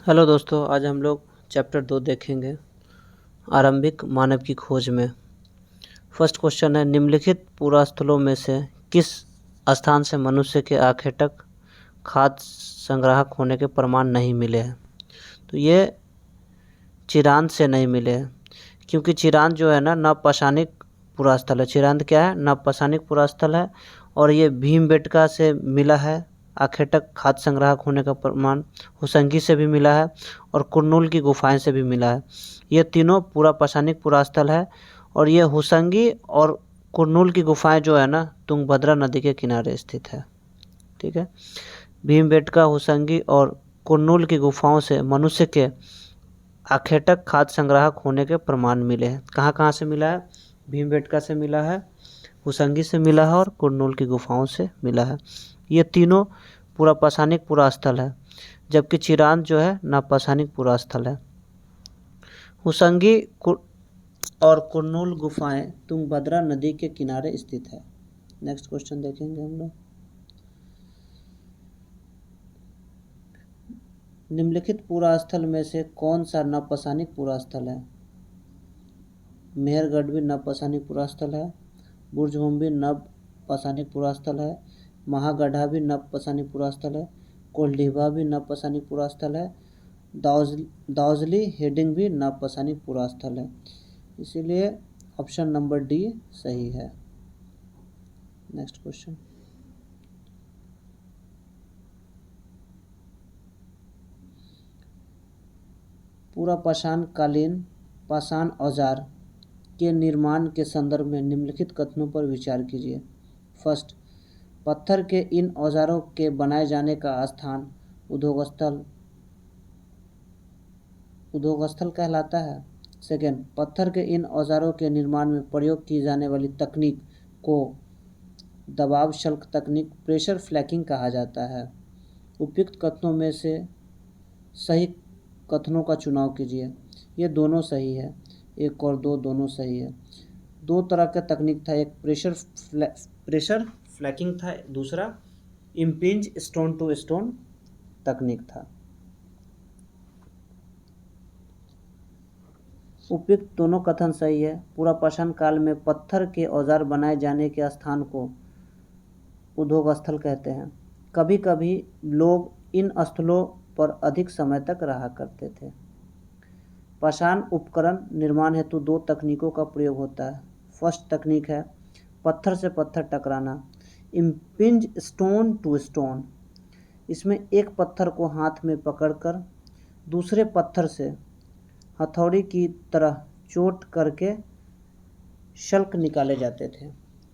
Hello दोस्तों, आज हम लोग चैप्टर 2 देखेंगे, आरंभिक मानव की खोज में। फर्स्ट क्वेश्चन है, निम्नलिखित पुरास्थलों में से किस स्थान से मनुष्य के आखेटक खाद्य संग्राहक होने के प्रमाण नहीं मिले हैं? तो ये चिरांद से नहीं मिले हैं, क्योंकि चिरांद जो है ना नवपाषाणिक पुरास्थल है। चिरांद क्या है? नवपाषाणिक पुरास्थल है, और ये भीमबेटका से मिला है। आखेटक खाद्य संग्राहक होने का प्रमाण हुसंगी से भी मिला है, और कुरनूल की गुफाएं से भी मिला है। ये तीनों पुरापाषाणिक पुरास्थल है, और ये हुसंगी और कुरनूल की गुफाएं जो है ना तुंगभद्रा नदी के किनारे स्थित है। ठीक है, भीमबेटका, हुसंगी और कुरनूल की गुफाओं से मनुष्य के आखेटक खाद्य संग्राहक होने के प्रमाण मिले हैं। कहाँ कहाँ से मिला है? भीमबेटका से मिला है, हुसंगी से मिला है, और कुरनूल की गुफाओं से मिला है। ये तीनों पुरापाषाणिक पुरास्थल है, जबकि चिरांद जो है नवपाषाणिक पुरास्थल है। हुसंगी और कुरनूल गुफाएं तुंगभद्रा नदी के किनारे स्थित है। नेक्स्ट क्वेश्चन देखेंगे हम लोग। निम्नलिखित पुरास्थल में से कौन सा नवपाषाणिक पुरास्थल है? मेहरगढ़ भी नवपाषाणिक पुरास्थल है, बुर्जहुम भी नवपाषाणिक पुरास्थल है, महागढ़ा भी नवपाषाणिक पुरास्थल है, कोल्डिभा भी नवपाषाणिक पुरास्थल है, दाउजली हेडिंग भी नवपाषाणिक पुरास्थल है। इसीलिए ऑप्शन नंबर डी सही है। Next question. पुरापाषाण कालीन पाषाण औजार के निर्माण के संदर्भ में निम्नलिखित कथनों पर विचार कीजिए। फर्स्ट, पत्थर के इन औजारों के बनाए जाने का स्थान उद्योगस्थल कहलाता है। सेकेंड, पत्थर के इन औजारों के निर्माण में प्रयोग की जाने वाली तकनीक को दबाव शल्क तकनीक, प्रेशर फ्लैकिंग कहा जाता है। उपयुक्त कथनों में से सही कथनों का चुनाव कीजिए। ये दोनों सही है, एक और दो दोनों सही है। दो तरह का तकनीक था, एक प्रेशर फ्लैकिंग था, दूसरा इम्पिंज स्टोन टू स्टोन तकनीक था। उपयुक्त दोनों कथन सही है। पुरापाषाण काल में पत्थर के औजार बनाए जाने के स्थान को उद्योग स्थल कहते हैं। कभी कभी लोग इन स्थलों पर अधिक समय तक रहा करते थे। पाषाण उपकरण निर्माण हेतु दो तकनीकों का प्रयोग होता है। फर्स्ट तकनीक है पत्थर से पत्थर टकराना, इम्पिंज स्टोन टू स्टोन। इसमें एक पत्थर को हाथ में पकड़कर दूसरे पत्थर से हथौड़ी की तरह चोट करके शल्क निकाले जाते थे।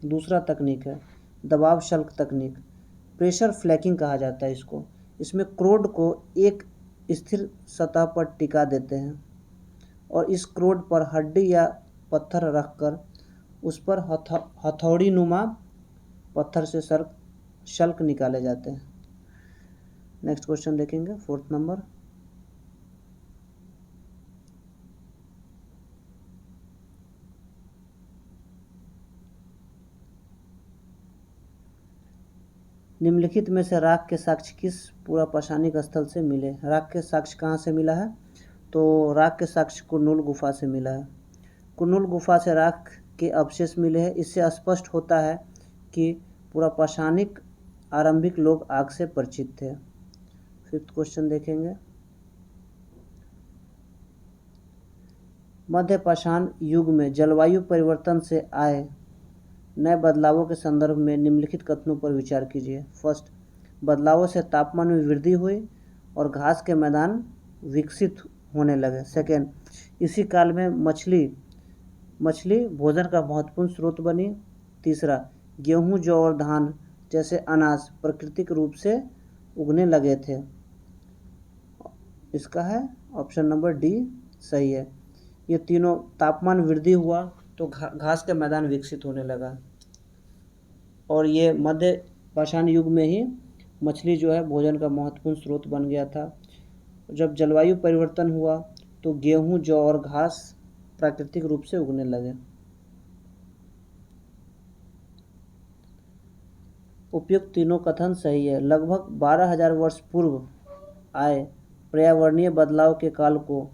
दूसरा तकनीक है दबाव शल्क तकनीक, प्रेशर फ्लैकिंग कहा जाता है इसको। इसमें क्रोड को एक स्थिर सतह पर टिका देते हैं और इस क्रोड पर हड्डी या पत्थर रखकर उस पर हथौड़ी नुमा पत्थर से शल्क निकाले जाते हैं। नेक्स्ट क्वेश्चन देखेंगे, फोर्थ नंबर। निम्नलिखित में से राख के साक्ष्य किस पुरापाषाणिक स्थल से मिले? राख के साक्ष्य कहाँ से मिला है? तो राख के साक्ष्य कुरनूल गुफा से मिला है। कुरनूल गुफा से राख के अवशेष मिले हैं। इससे स्पष्ट होता है कि पुरापाषाणिक आरंभिक लोग आग से परिचित थे। फिफ्थ क्वेश्चन देखेंगे। मध्यपाषाण युग में जलवायु परिवर्तन से आए नए बदलावों के संदर्भ में निम्नलिखित कथनों पर विचार कीजिए। फर्स्ट, बदलावों से तापमान में वृद्धि हुई और घास के मैदान विकसित होने लगे। सेकेंड, इसी काल में मछली भोजन का महत्वपूर्ण स्रोत बनी। तीसरा, गेहूं, जौ और धान जैसे अनाज प्राकृतिक रूप से उगने लगे थे। इसका है ऑप्शन नंबर डी सही है। ये तीनों, तापमान वृद्धि हुआ तो घास का मैदान विकसित होने लगा, और ये मध्य पाषाण युग में ही मछली जो है भोजन का महत्वपूर्ण स्रोत बन गया था। जब जलवायु परिवर्तन हुआ तो गेहूं, जौ और घास प्राकृतिक रूप से उगने लगे। उपयुक्त तीनों कथन सही है। लगभग 12,000 वर्ष पूर्व आए पर्यावरणीय बदलाव के काल को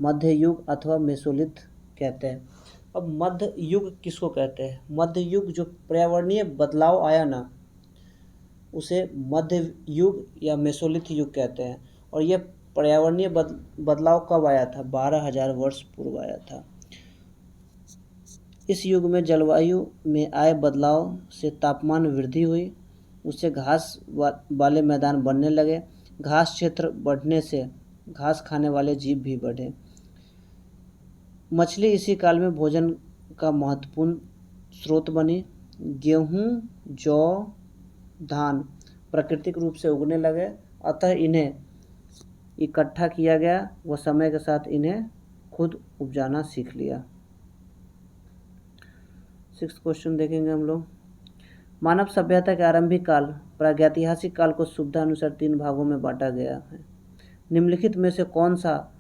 मध्य युग अथवा मेसोलिथ कहते हैं। अब मध्य युग किसको कहते हैं? मध्य युग जो पर्यावरणीय बदलाव आया ना, उसे मध्य युग या मेसोलिथ युग कहते हैं। और यह पर्यावरणीय बदलाव कब आया था? 12,000 वर्ष पूर्व आया था। इस युग में जलवायु में आए बदलाव से तापमान वृद्धि हुई, उससे घास वाले मैदान बनने लगे। घास क्षेत्र बढ़ने से घास खाने वाले जीव भी बढ़े। मछली इसी काल में भोजन का महत्वपूर्ण स्रोत बनी। गेहूँ, जौ, धान प्राकृतिक रूप से उगने लगे, अतः इन्हें इकट्ठा किया गया व समय के साथ इन्हें खुद उपजाना सीख लिया। 6th क्वेश्चन देखेंगे हम लोग। मानव सभ्यता के आरंभिक काल प्रागैतिहासिक काल को सुविधानुसार 3 भागों में बांटा गया है। निम्नलिखित में से कौन सा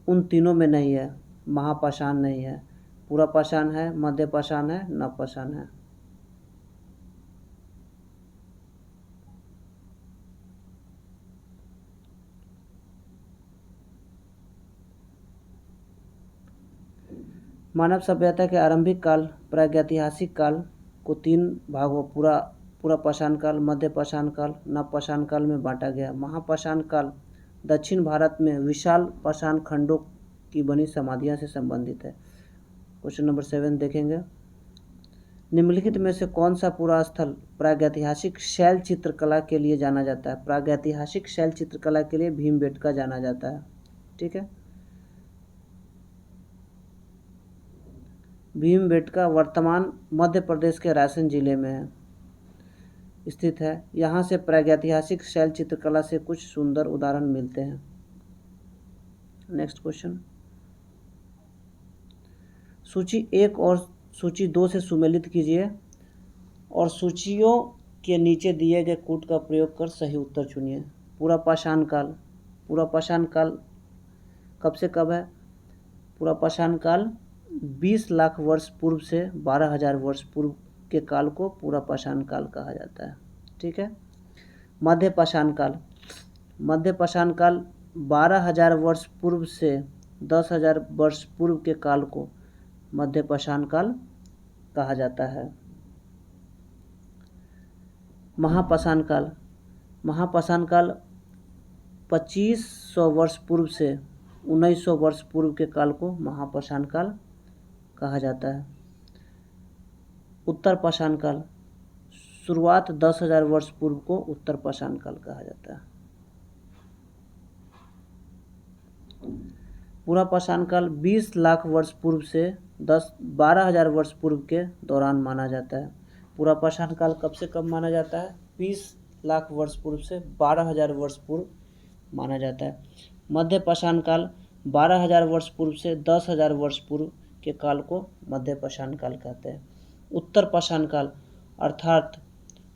उन तीनों में नहीं है? महापाषाण नहीं है, पुरापाषाण है, मध्यपाषाण है, नवपाषाण है। मानव सभ्यता के आरंभिक काल प्रागैतिहासिक काल को 3 भागों पुरापाषाण काल, मध्यपाषाण काल, नवपाषाण काल में बांटा गया। महापाषाण काल दक्षिण भारत में विशाल पाषाण खंडों की बनी समाधियां से संबंधित है। क्वेश्चन नंबर 7 देखेंगे। निम्नलिखित में से कौन सा पुरा स्थल प्रागैतिहासिक शैल चित्रकला के लिए जाना जाता है? प्रागैतिहासिक शैल चित्रकला के लिए भीमबेटका जाना जाता है। ठीक है, भीमबेटका वर्तमान मध्य प्रदेश के रायसेन जिले में स्थित है। यहाँ से प्रागैतिहासिक शैल चित्रकला से कुछ सुंदर उदाहरण मिलते हैं। Next question. सूची 1 और सूची 2 से सुमेलित कीजिए और सूचियों के नीचे दिए गए कूट का प्रयोग कर सही उत्तर चुनिए। पुरापाषाण काल, पुरापाषाण काल कब से कब है? पुरापाषाण काल 20 लाख वर्ष पूर्व से 12,000 वर्ष पूर्व के काल को पुरापाषाण काल कहा जाता है। ठीक है। मध्यपाषाण काल, मध्यपाषाण काल 12,000 वर्ष पूर्व से 10,000 वर्ष पूर्व के काल को मध्यपाषाण काल कहा जाता है। महापाषाण काल, महापाषाण काल 2500 वर्ष पूर्व से 1900 वर्ष पूर्व के काल को महापाषाण काल कहा जाता है। उत्तरपाषाण काल, शुरुआत 10,000 वर्ष पूर्व को उत्तरपाषाण काल कहा जाता है। पुरापाषाण काल 20 लाख वर्ष पूर्व से 12,000 वर्ष पूर्व के दौरान माना जाता है। पुरापाषाण काल कब से कब माना जाता है? 20 लाख वर्ष पूर्व से 12,000 वर्ष पूर्व माना जाता है। मध्यपाषाण काल 12,000 वर्ष पूर्व से 10,000 वर्ष पूर्व के काल को मध्यपाषाण काल कहते हैं। उत्तरपाषाण काल अर्थात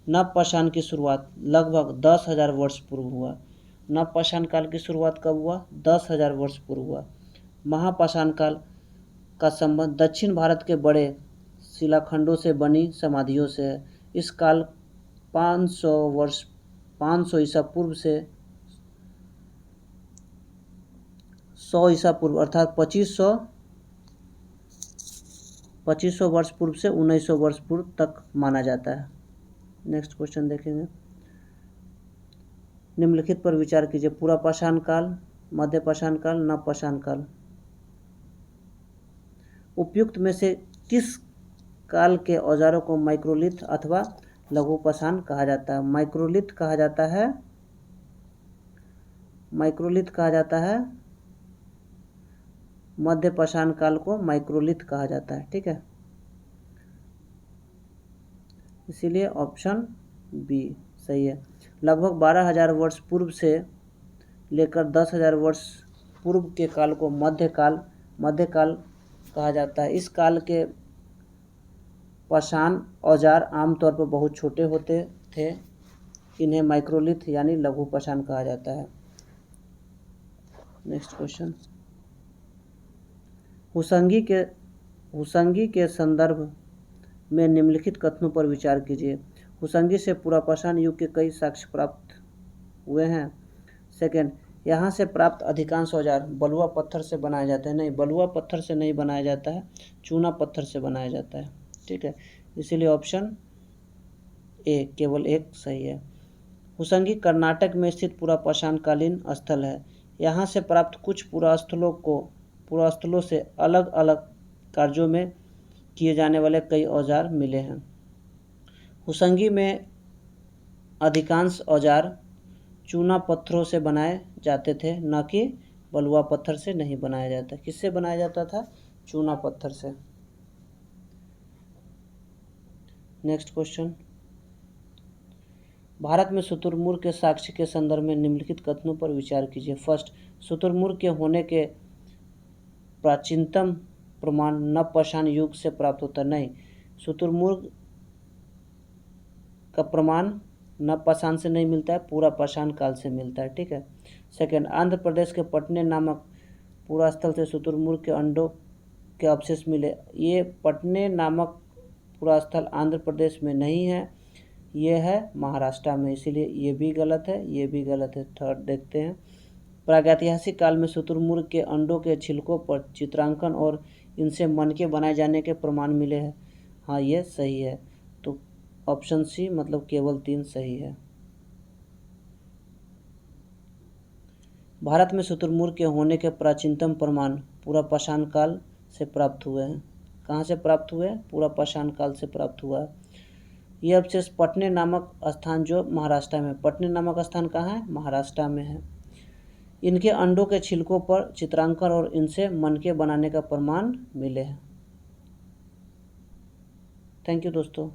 नवपाषाण की शुरुआत लगभग 10,000 वर्ष पूर्व हुआ। नवपाषाण काल की शुरुआत कब हुआ? 10,000 वर्ष पूर्व हुआ। महापाषाण काल का संबंध दक्षिण भारत के बड़े शिलाखंडों से बनी समाधियों से है। इस काल 500 ईसा पूर्व से 100 ईसा पूर्व अर्थात 2500 वर्ष पूर्व से 1900 वर्ष पूर्व तक माना जाता है। नेक्स्ट क्वेश्चन देखेंगे। निम्नलिखित पर विचार कीजिए। पुरापाषाण काल, मध्यपाषाण काल, नवपाषाण काल। उपयुक्त में से किस काल के औजारों को माइक्रोलिथ अथवा लघुपाषाण कहा जाता है? माइक्रोलिथ कहा जाता है, माइक्रोलिथ कहा जाता है, मध्यपाषाण काल को माइक्रोलिथ कहा जाता है। ठीक है, इसीलिए ऑप्शन बी सही है। लगभग 12,000 वर्ष पूर्व से लेकर 10,000 वर्ष पूर्व के काल को मध्यकाल कहा जाता है। इस काल के पाषाण औजार आमतौर पर बहुत छोटे होते थे। इन्हें माइक्रोलिथ यानी लघुपाषाण कहा जाता है। Next question. हुसंगी के संदर्भ में निम्नलिखित कथनों पर विचार कीजिए। हुसंगी से पुरापाषाण युग के कई साक्ष्य प्राप्त हुए हैं। सेकेंड, यहाँ से प्राप्त अधिकांश औजार बलुआ पत्थर से बनाए जाते हैं। नहीं, बलुआ पत्थर से नहीं बनाया जाता है, चूना पत्थर से बनाया जाता है। ठीक है, इसीलिए ऑप्शन ए केवल एक सही है। हुसंगी कर्नाटक में स्थित पुरापाषाणकालीन स्थल है। यहाँ से प्राप्त कुछ पुरास्थलों से अलग अलग कार्यों में किए जाने वाले कई औजार मिले हैं। हुसंगी में अधिकांश औजार चूना पत्थरों से बनाए जाते थे, न कि बलुआ पत्थर से नहीं बनाया जाता। किससे बनाया जाता था? चूना पत्थर से। नेक्स्ट क्वेश्चन, भारत में शुतुरमुर्ग के साक्ष्य के संदर्भ में निम्नलिखित कथनों पर विचार कीजिए। फर्स्ट, शुतुरमुर्ग के होने के प्राचीनतम प्रमाण नवपाषाण युग से प्राप्त होता नहीं। शुतुरमुर्ग का प्रमाण नवपाषाण से नहीं मिलता है, पूरा पाषाण काल से मिलता है। ठीक है। सेकेंड, आंध्र प्रदेश के पटने नामक पुरास्थल से शुतुरमुर्ग के अंडों के अवशेष मिले। ये पटने नामक पुरास्थल आंध्र प्रदेश में नहीं है, ये है महाराष्ट्र में, इसीलिए ये भी गलत है, ये भी गलत है। थर्ड देखते हैं, प्रागैतिहासिक काल में शुतुरमुर्ग के अंडों के छिलकों पर चित्रांकन और इनसे मनके बनाए जाने के प्रमाण मिले हैं। हाँ, ये सही है, तो ऑप्शन सी मतलब केवल 3 सही है। भारत में शुतुरमुर्ग के होने के प्राचीनतम प्रमाण पुरापाषाण काल से प्राप्त हुए हैं। कहाँ से प्राप्त हुए? पुरापाषाण काल से प्राप्त हुआ है। ये अवशेष पटने नामक स्थान जो महाराष्ट्र में, पटने नामक स्थान कहाँ है? महाराष्ट्र में है। इनके अंडों के छिलकों पर चित्रांकन और इनसे मनके बनाने का प्रमाण मिले हैं। थैंक यू दोस्तों।